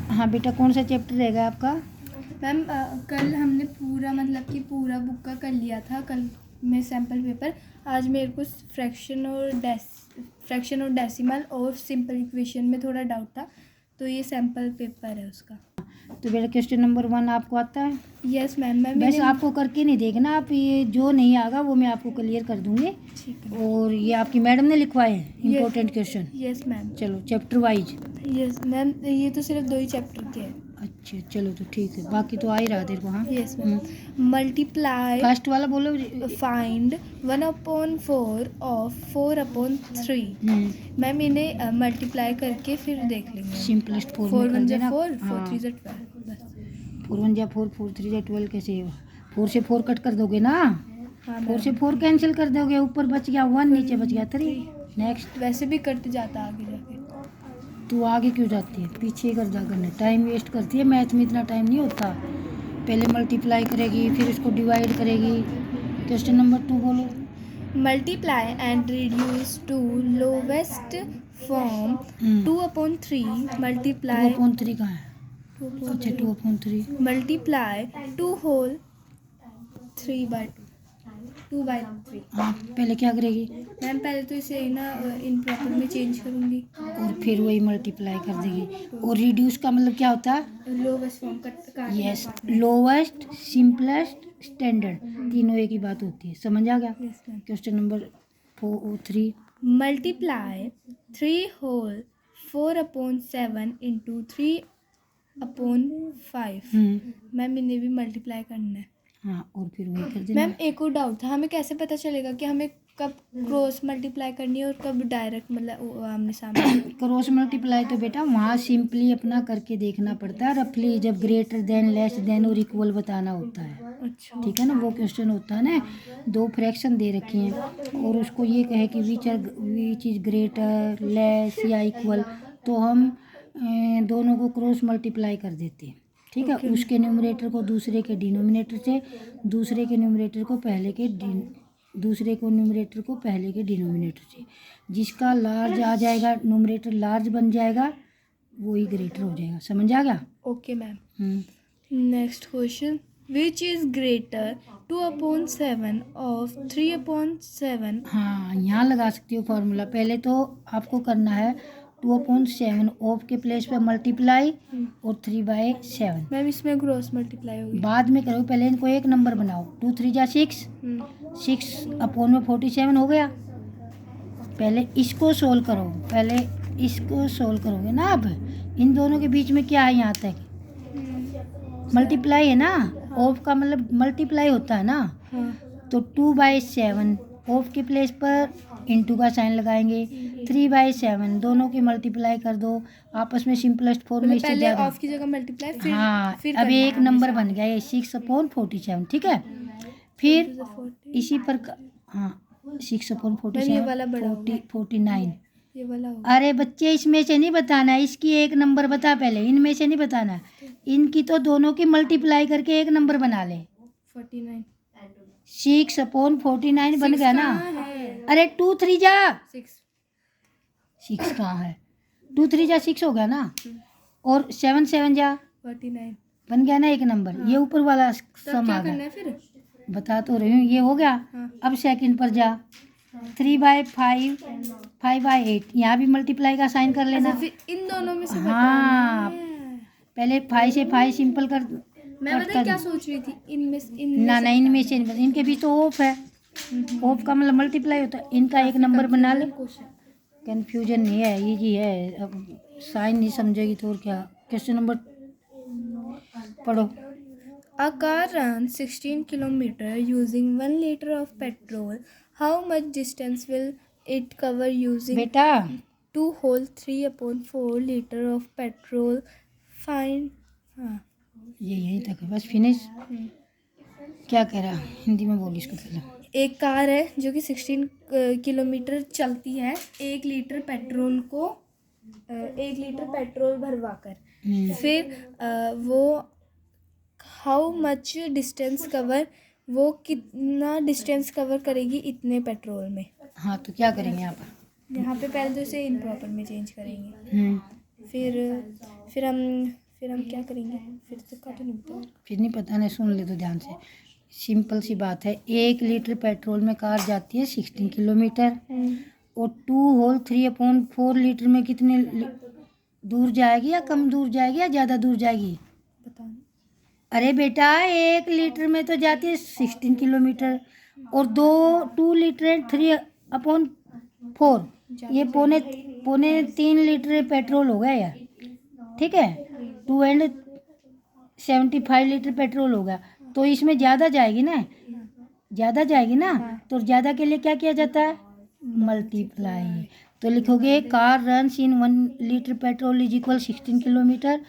हाँ बेटा, कौन सा चैप्टर रहेगा आपका? मैम कल हमने पूरा मतलब कि पूरा बुक का कर लिया था, कल में सैम्पल पेपर। आज मेरे को फ्रैक्शन और डेसिमल और सिंपल इक्वेशन में थोड़ा डाउट था, तो ये सैम्पल पेपर है उसका। तो बेटा क्वेश्चन नंबर 1 आपको आता है? Yes ma'am. बस आपको करके नहीं देखना, आप ये जो नहीं आएगा वो मैं आपको क्लियर कर दूंगी। ठीक है। और ये आपकी मैडम ने लिखवाए हैं इम्पोर्टेंट क्वेश्चन? Yes ma'am. चलो चैप्टर वाइज। यस मैम, ये तो सिर्फ 2 ही चैप्टर के हैं। अच्छा चलो तो ठीक है, बाकी तो आ ही रहा तेरे को। हाँ यस मैम। मल्टीप्लाई, फर्स्ट वाला बोलो। Find 1/4 of 4/3। मैम इन्हें मल्टीप्लाई करके फिर देख लेंगे। सिंपलेस्ट 4 4 में कर 1 देना। 4, 4 हाँ 3 12 बस। 4 1 4, 4 3 12 कैसे? 4 से 4 कट कर दोगे ना? हाँ 4 से 4 कैंसिल कर दोगे, ऊपर बच गया 1, नीचे बच गया 3। नेक्स्ट। वैसे भी कट जाता आगे जाके। तू आगे क्यों जाती है? पीछे कर जा करने, टाइम वेस्ट करती है। मैथ में इतना टाइम नहीं होता। पहले मल्टीप्लाई करेगी, फिर उसको डिवाइड करेगी। क्वेश्चन नंबर 2 बोलो। Multiply and reduce to lowest form 2/3 multiply 2/3 कहाँ है? अच्छा 2/3। Multiply 2 whole 3/2 2/3। हाँ पहले क्या करेगी? मैम पहले तो इसे ना इन प्रॉपर में चेंज करूँगी और फिर वही मल्टीप्लाई कर देगी। और रिड्यूस का मतलब क्या होता है? लोवेस्ट फॉर्म का। यस, लोवेस्ट, सिंपलेस्ट, स्टैंडर्ड, तीनों एक ही बात होती है। समझ आ गया? Yes ma'am. Question number 3। Multiply 3 whole 4/7 into 3/5। Ma'am इन्हें भी मल्टीप्लाई करना है। हाँ और फिर वही कर देना। मैम एक और डाउट था, हमें कैसे पता चलेगा कि हमें कब क्रॉस मल्टीप्लाई करनी है और कब डायरेक्ट मतलब आमने सामने? क्रॉस मल्टीप्लाई तो बेटा वहाँ सिंपली अपना करके देखना पड़ता है। रफली जब ग्रेटर देन, लेस देन और इक्वल बताना होता है। अच्छा ठीक है ना, वो क्वेश्चन होता है ना। 2 फ्रैक्शन दे रखी हैं और उसको ये कहे कि विच इज ग्रेटर, लेस या इक्वल, तो हम दोनों को क्रॉस मल्टीप्लाई कर देते हैं। ठीक है, उसके न्यूमरेटर को दूसरे के डिनोमिनेटर से, दूसरे के न्यूमरेटर को पहले के डिनोमिनेटर से। जिसका लार्ज आ जाएगा, न्यूमरेटर लार्ज बन जाएगा, वही ग्रेटर हो जाएगा। समझ आ गया? Okay ma'am. Next question, which is greater 2/7 of 3/7? हाँ यहाँ लगा सकती हो फॉर्मूला। पहले तो आपको करना है 2/7 ऑफ के प्लेस पे मल्टीप्लाई और 3/7। मैम इसमें क्रॉस मल्टीप्लाई होगी। बाद में करो, पहले इनको एक नंबर बनाओ। 2 3 जा 6, 6/47 हो गया। पहले इसको सोल्व करो, पहले इसको सोल्व करोगे ना। अब इन दोनों के बीच में क्या है? यहाँ तक मल्टीप्लाई है ना। ऑफ का मतलब मल्टीप्लाई होता है ना। तो 2/7 ऑफ के प्लेस पर इंटू का साइन लगाएंगे। 3/7 दोनों की मल्टीप्लाई कर दो आपस में, सिंपलेस्ट फॉर्म में। इससे पहले ज़्यादा ऑफ की जगह मल्टीप्लाई, फिर हाँ फिर अब करना एक है नंबर हमेशा। बन गया ये 6/47। ठीक है, फिर इसी पर हाँ 6/47 ये वाला बड़ा होगा। 49। ये वाला होगा। अरे बच्चे इसमें से नहीं बताना, इसकी एक नंबर बता पहले, इनमें से नहीं बताना। इनकी तो दोनों की मल्टीप्लाई करके एक नंबर बना ले। 49 6/49 बन गया ना। अरे 2 3 जा 6 कहाँ है? 2 3 जा 6 हो गया ना। और 7 7 जा 49 बन गया ना एक नंबर। ये ऊपर वाला सम आ करना गया। है फिर। बता तो रही हूँ, ये हो गया। अब सेकंड पर जा। 3/5 5/8, यहाँ भी मल्टीप्लाई का साइन कर लेना। फिर इन दोनों में से हाँ पहले 5 से 5 सिंपल कर। मैं पता है क्या सोच रही थी, ना इनमें से नहीं, इनके बीच तो ऑफ है। ऑफ का मतलब मल्टीप्लाई होता है। इनका एक नंबर बना ले। कंफ्यूजन नहीं है, इजी है। अब साइन नहीं समझेगी तो और क्या। क्वेश्चन नंबर पढ़ो। A car runs 16 kilometer using 1 liter of petrol. How much distance will it cover using बेटा 2 whole 3/4 liter of petrol? Find ये यहीं तक है बस, फिनिश। क्या कह रहा? हिंदी में बोली इसको पहले। एक कार है जो कि 16 किलोमीटर चलती है 1 लीटर पेट्रोल को 1 लीटर पेट्रोल भरवाकर। फिर वो हाउ मच डिस्टेंस कवर, वो कितना डिस्टेंस कवर करेगी इतने पेट्रोल में। हाँ तो क्या करेंगे यहाँ पर? यहाँ पे पहले तो इसे इम्प्रॉपर में चेंज करेंगे। फिर हम फिर हम क्या करेंगे, फिर तो का तो नहीं पता। फिर नहीं पता, नहीं सुन ले तो ध्यान से। सिंपल सी बात है, 1 लीटर पेट्रोल में कार जाती है 16 किलोमीटर, और 2/3/4 लीटर में कितने दूर जाएगी, या कम दूर जाएगी या ज़्यादा दूर जाएगी? पता नहीं। अरे बेटा, 1 लीटर में तो जाती है 16 किलोमीटर, और 2 लीटर एंड 3/4, ये पौने पौने 3 लीटर पेट्रोल हो गया यार, ठीक है। 2.75 लीटर पेट्रोल होगा, तो इसमें ज़्यादा जाएगी ना, ज़्यादा जाएगी ना, तो ज़्यादा के लिए क्या किया जाता है, मल्टीप्लाई। तो लिखोगे car runs in 1 litre petrol is equal 16 kilometre,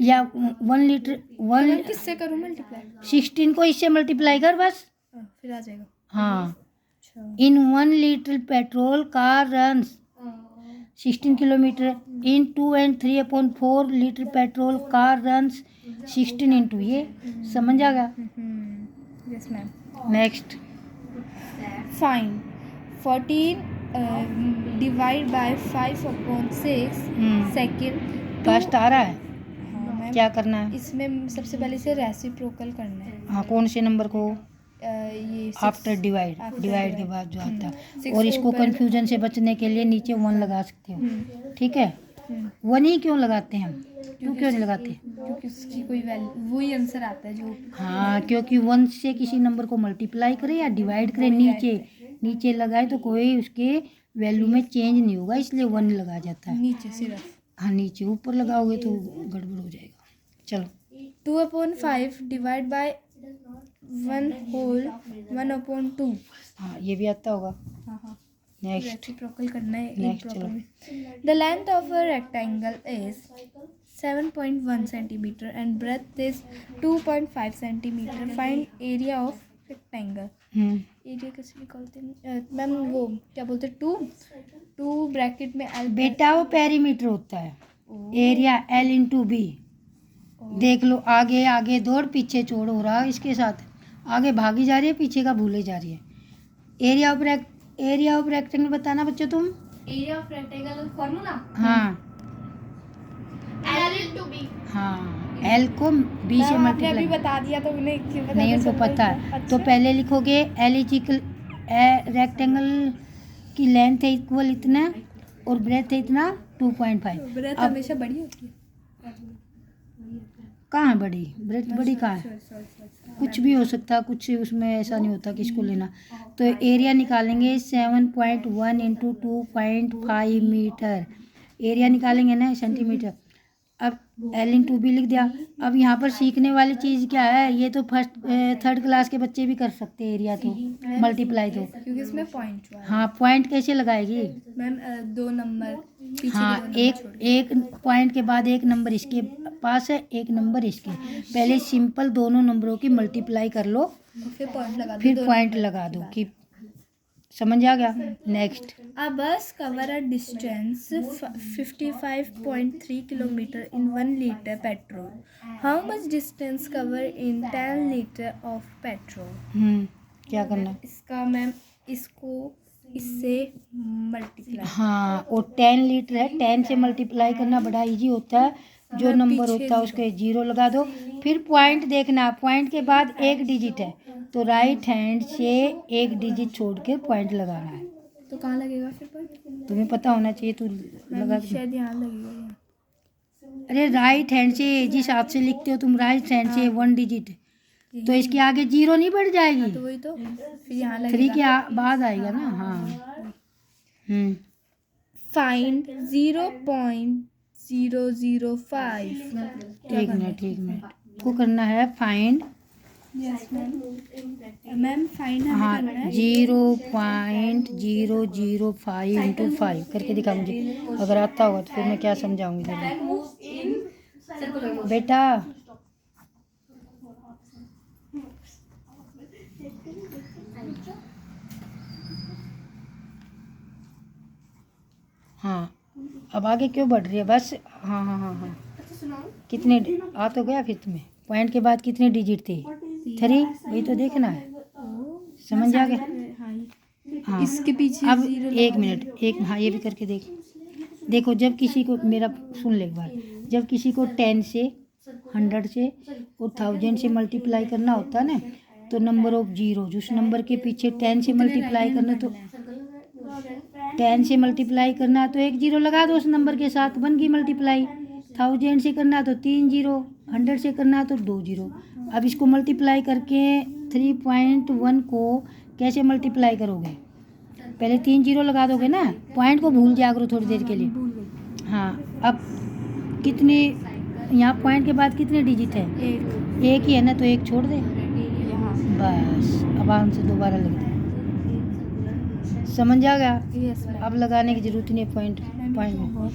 या 1 लीटर मैं किससे करूँ मल्टीप्लाई? 16 को इससे मल्टीप्लाई कर बस। फिर आ जाएगा। हाँ, अच्छा। In 1 litre petrol car runs 16 kilometre, in 2 and 3/4 litre petrol car runs 16 into ये, समझ आ गया? Yes ma'am. Next. Fine 14 divide by 5/6 second. First आ रहा है, हाँ मैम। क्या करना है? इसमें सबसे पहले से रेसिप्रोकल करना है। हाँ, कौन से नंबर को? ये आफ्टर डिवाइड, डिवाइड के बाद जो आता है। Six और इसको ऊपर। कंफ्यूजन से बचने के लिए नीचे 1 लगा सकते हो, ठीक है। 1 ही क्यों लगाते हैं हम, क्यों नहीं लगाते? क्योंकि उसकी कोई वैल्यू, वही आंसर आता है जो। हाँ, क्योंकि 1 से किसी नंबर को मल्टीप्लाई करे या डिवाइड करे, नीचे लगाए तो कोई उसके वैल्यू में चेंज नहीं होगा, इसलिए 1 लगा जाता है। नीचे सिर्फ। हाँ, नीचे, ऊपर लगाओगे तो गड़बड़ हो जाएगा। चलो। 2/5 डिवाइड बाय 1/2। हाँ, ये भी आता होगा। हाँ नेक्स्ट। रेसिप्रोकल करना है Next, प्रॉपर चलो। में। The length of a rectangle is 7.1 centimetre and breadth is 2.5 centimetre. Find area of rectangle. Area कैसे निकालते हैं मैम? वो क्या बोलते हैं, टू ब्रैकेट में एल। बेटा, वो पेरीमीटर होता है, एरिया L/B। देख लो, आगे आगे दौड़, पीछे छोड़ हो रहा है इसके साथ, आगे भागी जा रही है, पीछे का भूले जा रही है। एरिया ऑफ रेक्टेंगल बताना बच्चों तुम। एरिया ऑफ रेक्टेंगल फॉर्मूला हाँ L/B। हाँ, L को B से आपने अभी मल्टीप्लाई। बता दिया तो उन्हें क्यों पता? नहीं, उनको पता है। तो पहले लिखोगे रेक्टेंगल की लेंथ है इक्वल इतना, और ब्रेथ है इतना 2.5। ब्रेथ अब हमेशा बड़ी होती है। कहाँ है बड़ी? ब्रेथ बड़ी कहाँ है? कुछ भी हो सकता है, कुछ उसमें ऐसा नहीं होता किसको लेना। तो एरिया निकालेंगे 7.1 इंटू 2.5 मीटर, एरिया निकालेंगे ना सेंटीमीटर। अब L/B लिख दिया। अब यहाँ पर सीखने वाली चीज़ क्या है, ये तो थर्ड क्लास के बच्चे भी कर सकते हैं एरिया, तो मल्टीप्लाई तो। क्योंकि इसमें पॉइंट हुआ है। हाँ, पॉइंट कैसे लगाएगी? मैम 2 नंबर पीछे हाँ, के 2 नंबर छोड़ के। एक पॉइंट के बाद एक नंबर इसके पास है, एक नंबर इसके। पहले सिंपल दोनों नंबरों की मल्टीप्लाई कर लो, और फिर पॉइंट लगा दो। फिर पॉइंट लगा दो, कि समझ आ गया? Next. A bus cover a distance 55.3 kilometer in 1 liter petrol. How much distance cover in 10 liter of petrol? क्या करना? इसका मैम इसको इससे मल्टीप्लाई। हाँ, और 10 लीटर है, 10 से मल्टीप्लाई करना बड़ा इजी होता है। जो हाँ, नंबर पीछे होता है उसके 0 लगा दो, फिर पॉइंट देखना, पॉइंट के बाद एक डिजिट है, तो राइट हैंड से एक डिजिट छोड़ के पॉइंट लगाना है। तो कहाँ लगेगा फिर पॉइंट? तुम्हें पता होना चाहिए, तू लगा। शायद यहाँ लगेगा यहाँ। अरे राइट हैंड से, जिस हाथ से लिखते हो तुम, राइट हैंड से 1 डिजिट, तो इसके आगे 0 नहीं बढ़ जाएगी, तो वही तो फिर यहाँ 3 लगेगा। के बाद आएगा ना। हाँ। फाइंड 0.005। एक मिनट को करना है find. Yes ma'am. Ma'am find हमें हाँ, करना है 0.005 इंटू 5 करके दिखा मुझे, अगर आता होगा तो फिर मैं क्या समझाऊंगी तेरे बेटा। हाँ, अब आगे क्यों बढ़ रही है बस? हाँ, कितने आ तो गया फिर तुम्हें? पॉइंट के बाद कितने डिजिट थे? 3, वही तो देखना है, समझ आ गया? हाँ, इसके पीछे अब 0 एक मिनट, हाँ ये भी करके देखो, जब किसी को, मेरा सुन ले एक बार, जब किसी को 10 से 100 से और 1000 से मल्टीप्लाई करना होता है ना, तो नंबर ऑफ जीरो उस नंबर के पीछे 10 से मल्टीप्लाई करना, तो 10 से मल्टीप्लाई करना तो एक जीरो लगा दो उस नंबर के साथ, बन गई मल्टीप्लाई। 1000 से करना तो 3 जीरो, 100 से करना तो 2 जीरो। अब इसको मल्टीप्लाई करके 3.1 को कैसे मल्टीप्लाई करोगे? पहले 3 जीरो लगा दोगे ना, पॉइंट को भूल जाया करो थोड़ी देर के लिए। हाँ, अब कितने यहाँ पॉइंट के बाद कितने डिजिट है? एक ही है ना, तो एक छोड़ दे बस। अब आंसर दोबारा लग दे। समझ आ गया? Yes ma'am. अब लगाने की जरूरत नहीं है पॉइंट में। बहुत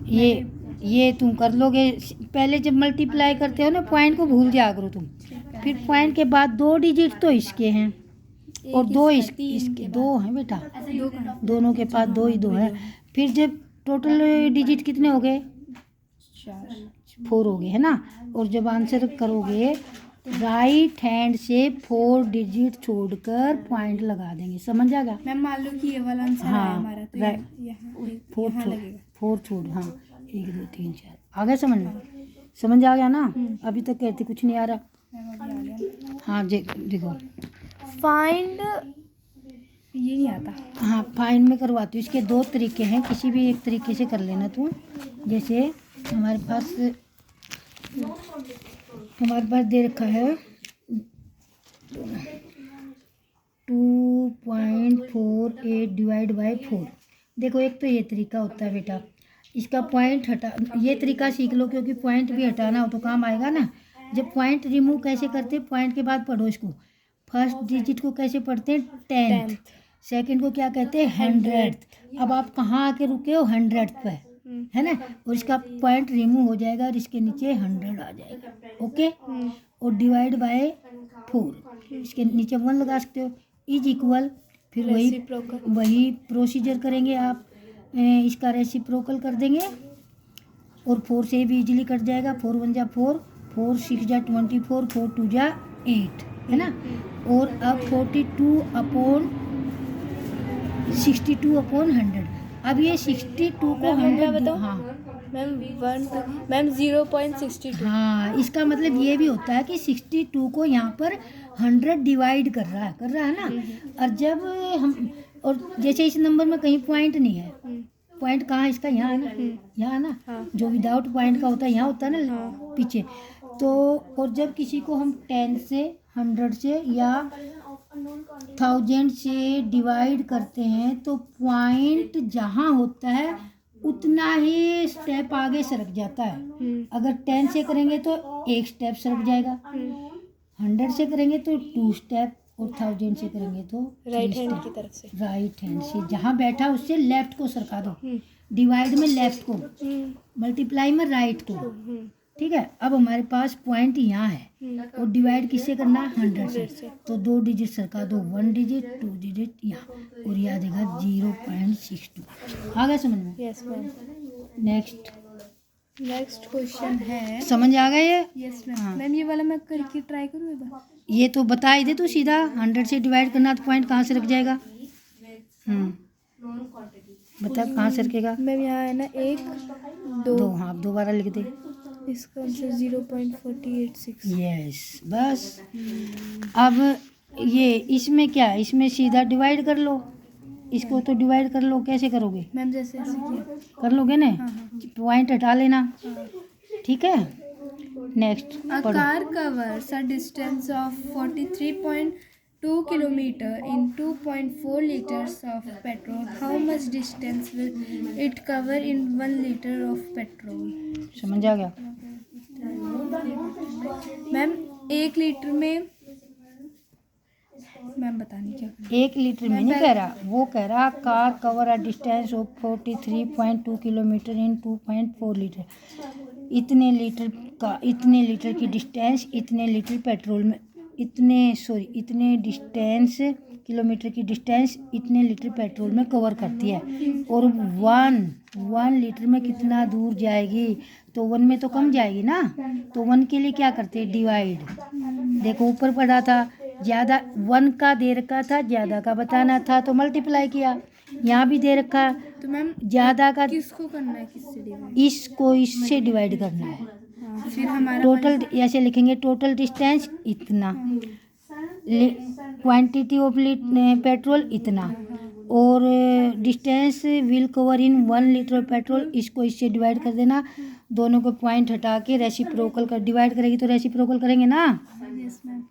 easy। ये तुम कर लोगे। पहले जब मल्टीप्लाई करते हो ना, पॉइंट को भूल जाया करो तुम। फिर पॉइंट के बाद 2 डिजिट तो इसके हैं और 2 इसके 2 हैं बेटा, दोनों के पास 2 ही 2 हैं। फिर जब टोटल डिजिट कितने हो गए? 4 हो गए, है ना। और जब आंसर करोगे राइट हैंड से 4 डिजिट छोड़कर पॉइंट लगा देंगे। समझ आ गया? मैम मान लो कि ये वाला आंसर है हमारा, तो राइट, यहाँ लगेगा। 4 छोड़, हाँ 1 2 3 4 आ गया समझ में? समझ आ गया ना? अभी तक कहते कुछ नहीं आ रहा। मैम अभी आ गया। हाँ देखो, फाइंड ये नहीं आता। हाँ फाइंड में करवाती हूँ। इसके 2 तरीके हैं, किसी भी एक तरीके से कर लेना तुम। जैसे हमारे पास दे रखा है 2.48 डिवाइड बाई 4। देखो, एक तो ये तरीका होता है बेटा, इसका पॉइंट हटा, ये तरीका सीख लो, क्योंकि पॉइंट भी हटाना हो तो काम आएगा ना। जब पॉइंट रिमूव कैसे करते हैं, पॉइंट के बाद पढ़ो इसको। फर्स्ट डिजिट को कैसे पढ़ते हैं? 10th। सेकंड को क्या कहते हैं? 100th। अब आप कहाँ आके रुके हो? 100th पे, है ना। और इसका पॉइंट रिमूव हो जाएगा और इसके नीचे 100 आ जाएगा। ओके। और डिवाइड बाय 4, इसके नीचे 1 लगा सकते हो। इज इक्वल, फिर वही प्रोसीजर करेंगे आप। इसका रेसिप्रोकल कर देंगे और 4 से भी इजीली कट जाएगा। 4 1 जा 4, 4 6 जा 24, 4 2 जा 8, है ना। और अब 42 अपॉन 100। अब ये 62 को 100 बताओ। हाँ मैम 0.62। हाँ, इसका मतलब ये भी होता है कि 62 को यहाँ पर 100 डिवाइड कर रहा है ना। और जब हम, और जैसे इस नंबर में कहीं पॉइंट नहीं है, पॉइंट कहाँ है इसका? यहाँ है ना, यहाँ ना। जो विदाउट पॉइंट का होता है यहाँ होता है ना, पीछे। तो और जब किसी को हम 10 से 100 से या 1000 से डिवाइड करते हैं, तो पॉइंट जहाँ होता है उतना ही स्टेप आगे सरक जाता है। अगर 10 से करेंगे तो 1 स्टेप सरक जाएगा, 100 से करेंगे तो 2 स्टेप, और 1000 से करेंगे तो राइट हैंड की तरफ से, राइट हैंड से जहाँ बैठा उससे लेफ्ट को सरका दो। डिवाइड में लेफ्ट को, मल्टीप्लाई में राइट को। ठीक है। अब हमारे पास पॉइंट यहाँ है और डिवाइड किससे करना है? 100 से। तो 2 डिजिट सरका दो, 1 डिजिट 2 डिजिट यहाँ, और ये आ जाएगा 0.62। आ गया समझ में? Yes ma'am. नेक्स्ट क्वेश्चन है, समझ आ गया ये? Yes ma'am. मैम ये वाला मैं करके ट्राई करूँ एक बार? ये तो बता ही दे तू सीधा। 100 से डिवाइड करना तो पॉइंट कहाँ से रख जाएगा? बता कहाँ से रखेगा? मैम यहाँ है ना 1 2, हाँ आप दोबारा लिख दे। इसका आंसर 0.486। यस, बस। अब ये इसमें क्या है? इसमें सीधा डिवाइड कर लो, इसको तो डिवाइड कर लो। कैसे करोगे? मैम जैसे ऐसे किया कर लोगे ना, पॉइंट हटा लेना। ठीक है। Next A car covers a distance of 43.2 kilometer in 2.4 liters of petrol. How much distance will it cover in 1 liter of petrol? समझ आ गया? मैम 1 लीटर में, मैम बता नहीं क्या करना। 1 लीटर में नहीं कह रहा, वो कह रहा car cover a distance of 43.2 kilometre in 2.4 litre. इतने लीटर की डिस्टेंस इतने लीटर पेट्रोल में, इतने डिस्टेंस किलोमीटर की डिस्टेंस इतने लीटर पेट्रोल में कवर करती है। और 1 लीटर में कितना दूर जाएगी? तो 1 में तो कम जाएगी ना, तो 1 के लिए क्या करते हैं? डिवाइड। देखो ऊपर पढ़ा था, ज़्यादा 1 का दे रखा था, ज़्यादा का बताना था तो मल्टीप्लाई किया। यहाँ भी दे रखा है। तो मैम ज़्यादा का किसको करना है, किससे डिवाइड? इसको इससे डिवाइड करना है। हाँ, फिर हमारा टोटल ऐसे लिखेंगे, टोटल डिस्टेंस इतना, क्वांटिटी ऑफ पेट्रोल इतना, और distance will cover in 1 litre petrol, इसको इससे डिवाइड कर देना। दोनों को पॉइंट हटा के रेसिप्रोकल कर डिवाइड करेगी तो रेसिप्रोकल करेंगे ना। Yes ma'am.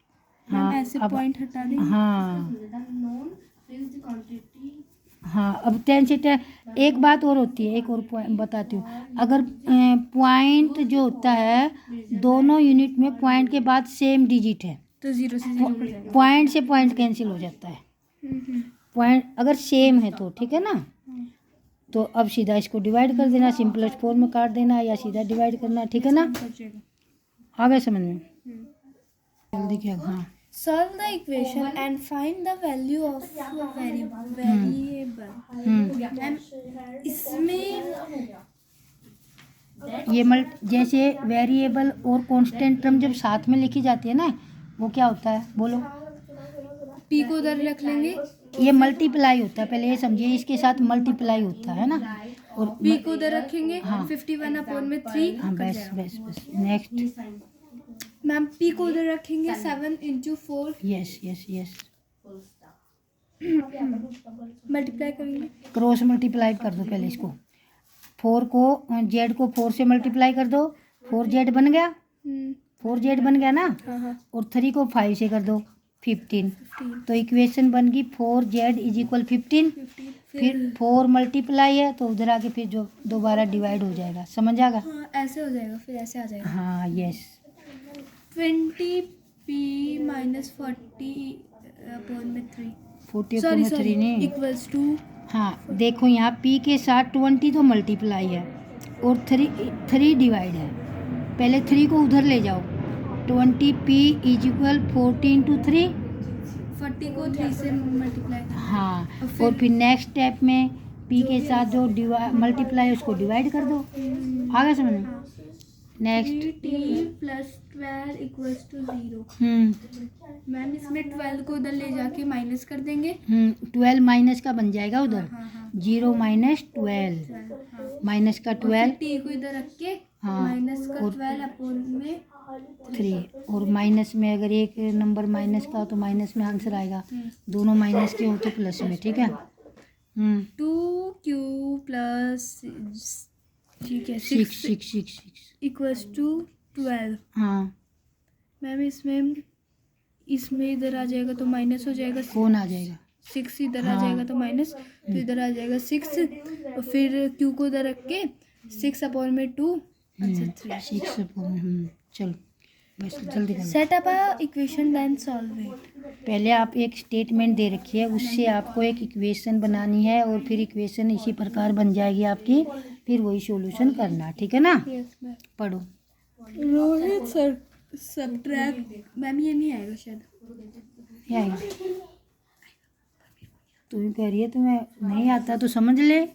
हाँ ऐसे अब पॉइंट हटा देंगे। हाँ हाँ, अब 10 से 10 एक बात और होती है, एक और पॉइंट बताती हूँ। अगर पॉइंट जो होता है दोनों यूनिट में पॉइंट के बाद सेम डिजिट है तो 0 से 0 कट जाएगा। पॉइंट से पॉइंट कैंसिल हो जाता है। पॉइंट अगर सेम है तो ठीक है ना। तो अब सीधा इसको डिवाइड कर देना, सिंपलेस्ट फॉर्म में काट देना या सीधा डिवाइड करना, ठीक है ना। आ गया समझ में? जल्दी क्या। हाँ, Solve the equation and find the value of variable. Ma'am इसमें ये जैसे वेरिएबल और कांस्टेंट टर्म जब साथ में लिखी जाती है ना, वो क्या होता है बोलो? p को उधर रख लेंगे, ये मल्टीप्लाई होता है, पहले ये समझिए, इसके साथ मल्टीप्लाई होता है ना। और p को उधर रखेंगे। हाँ। 51/3। हाँ बस बस बस, नेक्स्ट। मैम p को उधर रखेंगे 7 × 4 यस यस यस, मल्टीप्लाई करेंगे। क्रॉस मल्टीप्लाई कर दो पहले इसको। 4 को जेड को 4 से मल्टीप्लाई कर दो, 4z बन गया, 4z बन गया ना। हाँ। और 3 को 5 से कर दो 15। तो इक्वेशन बन गई 4z = 15। फिर 4 मल्टीप्लाई है तो उधर आके फिर जो दोबारा डिवाइड हो जाएगा, समझ आएगा? हाँ, ऐसे हो जाएगा, फिर ऐसे आ जाएगा। हाँ यस। 20p - 40/3 40/3 नहीं, इक्वल्स टू। हाँ देखो यहाँ p के साथ 20 तो मल्टीप्लाई है और 3 डिवाइड है। पहले 3 को उधर ले जाओ, 20p = 40 × 3। 40 को 3 से मल्टीप्लाई करना। हाँ, और फिर नेक्स्ट स्टेप में p के साथ जो मल्टीप्लाई है उसको डिवाइड कर दो। आगे समझ में? नेक्स्ट। 3t + 12 = 0। मैम इसमें 12 को उधर ले जाके माइनस कर देंगे। 12 माइनस का बन जाएगा उधर। हाँ। 0 - 12 माइनस का 12। t को इधर रख के हाँ, माइनस का और 12/3। और माइनस में अगर एक नंबर माइनस का हो तो माइनस में आंसर आएगा, दोनों माइनस के हो तो प्लस में, ठीक है। 2q + ठीक है 6 = 12। हाँ, मैम इसमें इधर आ जाएगा तो माइनस हो जाएगा। कौन आ जाएगा? 6 इधर हाँ। आ जाएगा तो माइनस, तो इधर आ जाएगा 6, और फिर q को इधर रख के 6/2 आंसर 3। 6। चलो बस जल्दी करना। Set up a equation then solve it. पहले आप एक स्टेटमेंट दे रखी है, उससे आपको एक इक्वेशन बनानी है और फिर इक्वेशन इसी प्रकार बन जाएगी आपकी, फिर वही सॉल्यूशन करना, ठीक है ना। Yes ma'am. पढ़ो। Rohit sir subtract. मैम ये नहीं आएगा शायद। ये आएगा। तू कह रही है तुम्हें नहीं आता तो समझ ले,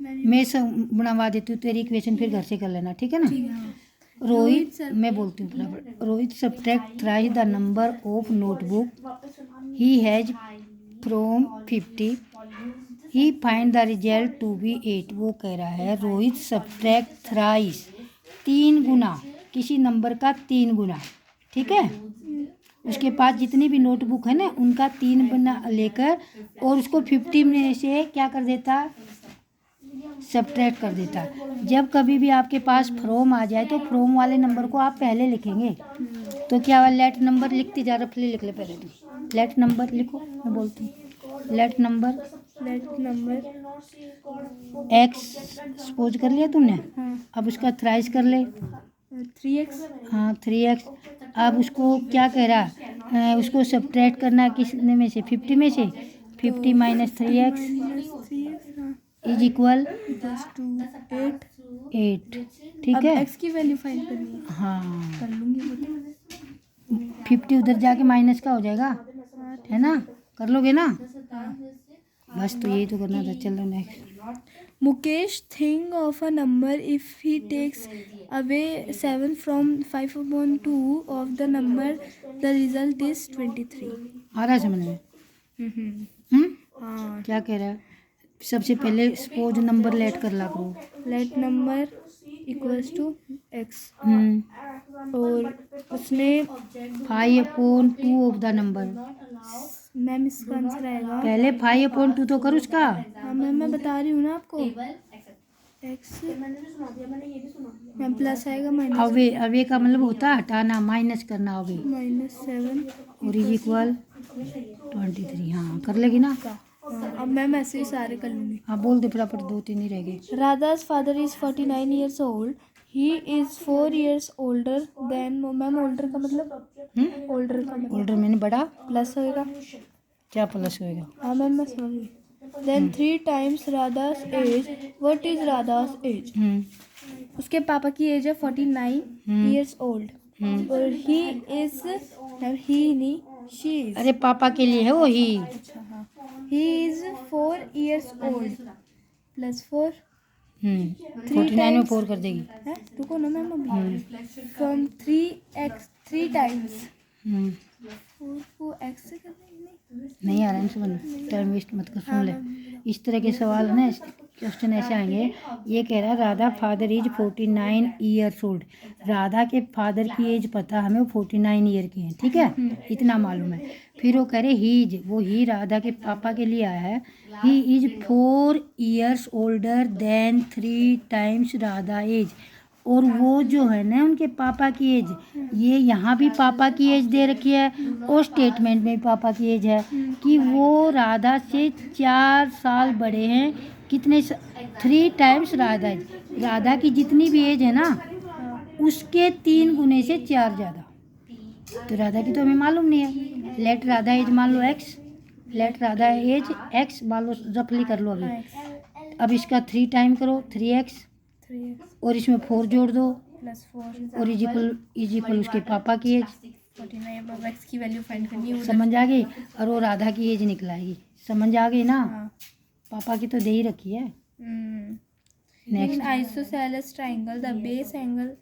मैं सब बनवा देती हूँ तेरी इक्वेशन, फिर घर से कर लेना, ठीक है ना। रोहित, मैं बोलती हूँ बराबर। Rohit subtract thrice the number of notebook he has from 50, he find the result to be 8। वो कह रहा है रोहित सब्ट्रैक्ट थ्राइस, 3 गुना किसी नंबर का 3 गुना, ठीक है। उसके पास जितनी भी नोटबुक है ना उनका 3 गुना लेकर और उसको 50 में से क्या कर देता, सब्ट्रैक्ट कर देता। जब कभी भी आपके पास फ्रॉम आ जाए तो फ्रॉम वाले नंबर को आप पहले लिखेंगे। तो क्या हुआ, लेट नंबर लिखती जा, रफली लिख ले पहले तू। लेट नंबर लिखो, मैं बोलती हूँ। लेट नंबर x सपोज कर लिया तुमने। अब उसका थ्राइस कर ले, 3x। हाँ 3x। अब उसको क्या कह रहा है, उसको सब्ट्रैक्ट करना है किसने में से, 50 में से। 50 - 3x = 8, ठीक है। x की वैल्यू फाइंड करनी है। हाँ, कर लूंगी वो तो। 50 उधर जाके माइनस का हो जाएगा, है ना। कर लोगे ना, बस तो यही तो करना था। चलो next. Mukesh think of a number if he takes away 7 from 5/2 of the number, the result is 23। आ रहा है समझ में? हाँ। क्या कह रहा है? सबसे पहले सपोज नंबर लेट कर ला करो। Let number equals to x, hmm और उसने 5/2 ऑफ द नंबर। मैम इसका आंसर आएगा, पहले 5/2 तो कर उसका। हाँ मैम मैं बता रही हूँ ना आपको, एक्स मैम प्लस आएगा माइनस, अवे का मतलब होता है हटाना, माइनस करना अवे। -7 और इज इक्वल 23। हाँ कर लेगी ना। अब मैम ऐसे ही सारे कर लूँगी। हाँ बोल दे फटाफट, 2-3 ही रह गए। Radha's father is 49 years old. He is 4 years older than, ma'am older का मतलब, older का मतलब ऑल्डर मैंने बड़ा, प्लस होएगा। क्या प्लस होएगा? हाँ मैम मैं समझ गई। Then 3 times Radha's age. What is Radha's age? उसके पापा की एज है 49 years old. और he is, मैम he नहीं, she is. अरे पापा के लिए है वो ही। अच्छा हाँ, he is 4 years old plus 4 49 में 4 कर देगी। है, रुको ना मैम अभी, फ्रॉम 3 टाइम्स 4 को x से कर देंगे। नहीं आ रहा है समझ, टाइम वेस्ट मत कर, सुन ले। इस तरह के सवाल है ना, क्वेश्चन ऐसे आएंगे। ये कह रहा है Radha father is 49 years old. Radha के फादर की एज पता हमें, वो 49 ईयर के हैं, ठीक है, इतना मालूम है। फिर वो कह रहे ही इज, वो ही राधा के पापा के लिए आया है। He is 4 years older than 3 times Radha age. और वो जो है ना उनके पापा की एज, ये यहाँ भी पापा की एज दे रखी है और स्टेटमेंट में भी पापा की एज है कि वो राधा से 4 साल बड़े हैं। कितने? 3 टाइम्स राधा एज। राधा की जितनी भी एज है ना उसके 3 गुने से 4 ज़्यादा। तो राधा की तो हमें मालूम नहीं है। लेट राधा एज मान लो x, late Radha as x मान लो, रफली कर लो अभी। अब इसका 3 टाइम करो, 3x, 3x और इसमें 4 जोड़ दो, प्लस 4 और इज इक्वल उसके पापा की एज। 49। अब x की वैल्यू फाइंड करनी है। समझ आ गई? और वो राधा की एज निकलाएगी। समझ आ गई ना? हाँ। पापा की तो दे ही रखी है। In isosceles triangle, the base angle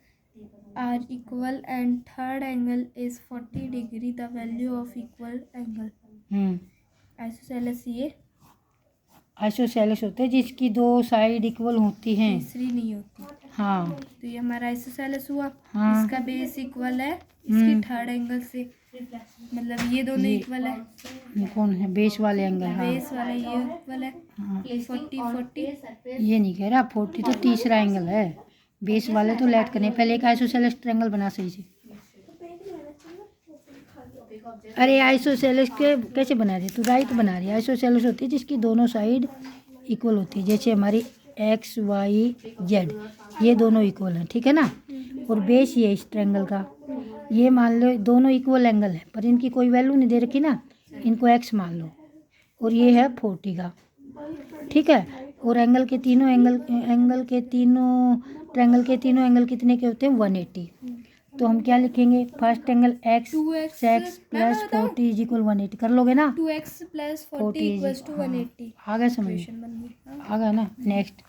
are equal and third angle is 40 degree. The value of equal angle. Isosceles ये आइसोसेलेस होते हैं जिसकी 2 साइड इक्वल होती हैं, तीसरी नहीं होती। हाँ। तो ये हमारा आइसोसेलेस हुआ। हाँ। इसका बेस इक्वल है इसकी थर्ड एंगल से, मतलब ये दोनों इक्वल है। कौन है बेस वाले एंगल? हाँ। बेस वाला ये इक्वल है। हाँ। 40 ये नहीं कह रहा, 40 तो तीसरा एंगल है। बेस वाले तो लेट करने, पहले एक आइसोसेलेस ट्रायंगल बना सही से। अरे आइसोसेलेस के कैसे बना रही है तू? राइट बना रही है। आइसोसेलेस होती है जिसकी दोनों साइड इक्वल होती है, जैसे हमारी एक्स वाई जेड, ये दोनों इक्वल हैं, ठीक है ना। और बेस ये इस ट्रायंगल का, ये मान लो दोनों इक्वल एंगल है पर इनकी कोई वैल्यू नहीं दे रखी ना, इनको एक्स मान लो। और ये है 40 का, ठीक है। और एंगल के तीनों ट्रायंगल के तीनों एंगल कितने के होते हैं? 180। तो हम क्या लिखेंगे? First angle x plus 40 is equal 180। कर लोगे ना? 2x plus 40 equals to 180। आ गया समझ? आ गया ना। Next,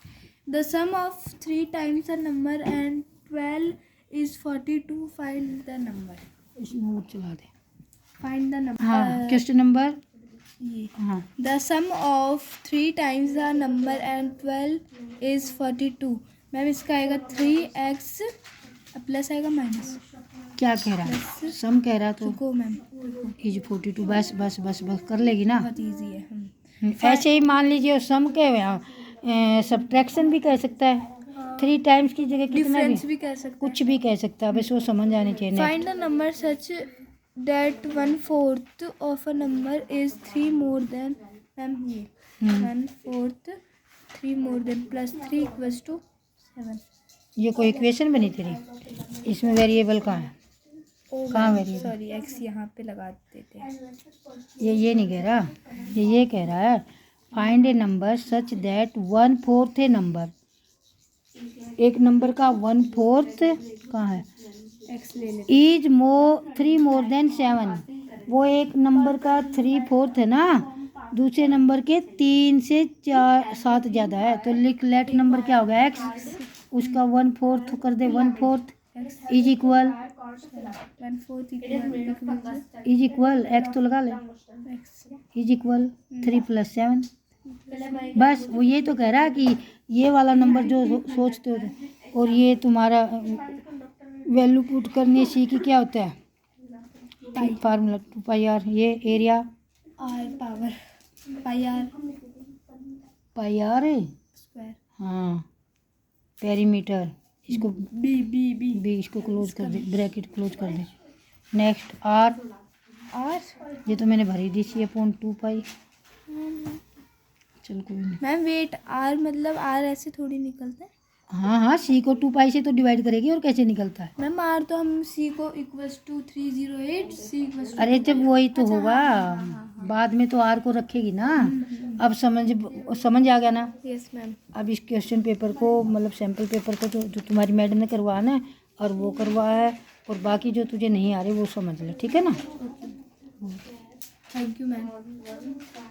The sum of 3 times the number and 12 is 42. Find the number. इसमें वो चला दे। Find the number. हाँ, क्वेश्चन नंबर ये हाँ। The sum of 3 times the number and 12 is 42. Ma'am इसका आएगा 3x प्लस आएगा माइनस। क्या कह रहा है? सम कह रहा तो रुको मैम, इज 42। बस बस बस बस कर लेगी ना। बहुत इजी है। ऐसे ही मान लीजिए सम के सब्ट्रैक्शन भी कह सकता है। 3 टाइम्स की जगह कितना भी, डिफरेंस भी कह सकते कुछ भी कह सकता है, बस वो समझ आनी चाहिए। Find the number such that 1/4 of a number is 3 more than, ma'am ये 1/4 3 more than plus 3 equals to 7। ये कोई इक्वेशन बनी तेरी? इसमें वेरिएबल कहाँ है? कहाँ वेरिएबल? सॉरी x यहाँ पे लगा देते हैं। ये नहीं कह रहा, ये कह रहा है find A number such that 1/4 A number, एक नंबर का 1/4 कहाँ है? x ले ले। Is 3 more than 7। वो एक नंबर का 3/4 है ना, दूसरे नंबर के 3 से 7 ज़्यादा है। तो लिख लेट नंबर क्या होगा? x, उसका 1/4 कर दे। 1/4 is equal 1/4 is equal x तो लगा ले, x इज इक्वल 3 + 7। बस वो ये तो कह रहा है कि ये वाला नंबर जो सोचते हो और ये तुम्हारा वैल्यू पुट करनी सी की क्या होता है फार्मूला 2πr, ये area r power pi r है स्क्वायर हाँ, पेरीमीटर इसको बी बी बी भी इसको क्लोज कर दे, ब्रैकेट क्लोज कर दे। नेक्स्ट आर, आर ये तो मैंने भरी दी सी अपॉन 2π। चल कोई नहीं। मैम वेट आर मतलब आर ऐसे थोड़ी निकलता है हाँ हाँ, सी को 2π से तो डिवाइड करेगी और कैसे निकलता है। मैम आर तो हम सी को इक्वल्स टू 308 सी इक्वल्स अरे जब वही तो अच्छा, होगा हाँ। बाद में तो आर को रखेगी ना। अब समझ आ गया ना। यस मैम अब इस क्वेश्चन पेपर को मतलब सैम्पल पेपर को जो तुम्हारी मैडम ने करवाना है और वो करवाया है, और बाकी जो तुझे नहीं आ रहे वो समझ ले, ठीक है ना। Thank you ma'am.